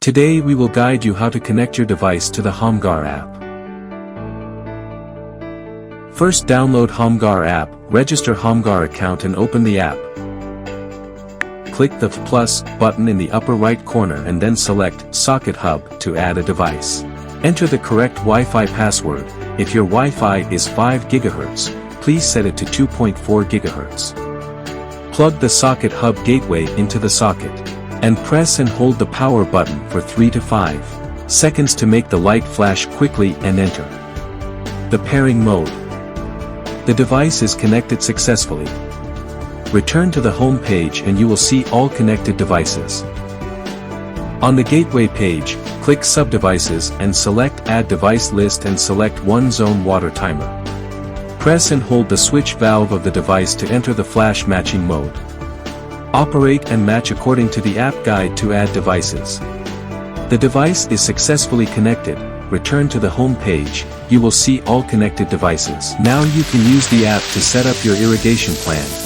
Today we will guide you how to connect your device to the HomGar app. First, download HomGar app, register HomGar account and open the app. Click the plus button in the upper right corner and then select Socket Hub to add a device. Enter the correct Wi-Fi password. If your Wi-Fi is 5 GHz, please set it to 2.4 GHz. Plug the Socket Hub gateway into the socket, and press and hold the power button for 3 to 5 seconds to make the light flash quickly and enter the pairing mode. The device is connected successfully. Return to the home page and you will see all connected devices. On the gateway page, click Subdevices and select Add Device List and select One Zone Water Timer. Press and hold the switch valve of the device to enter the flash matching mode. Operate and match according to the app guide to add devices. The device is successfully connected. Return to the home page, you will see all connected devices. Now you can use the app to set up your irrigation plan.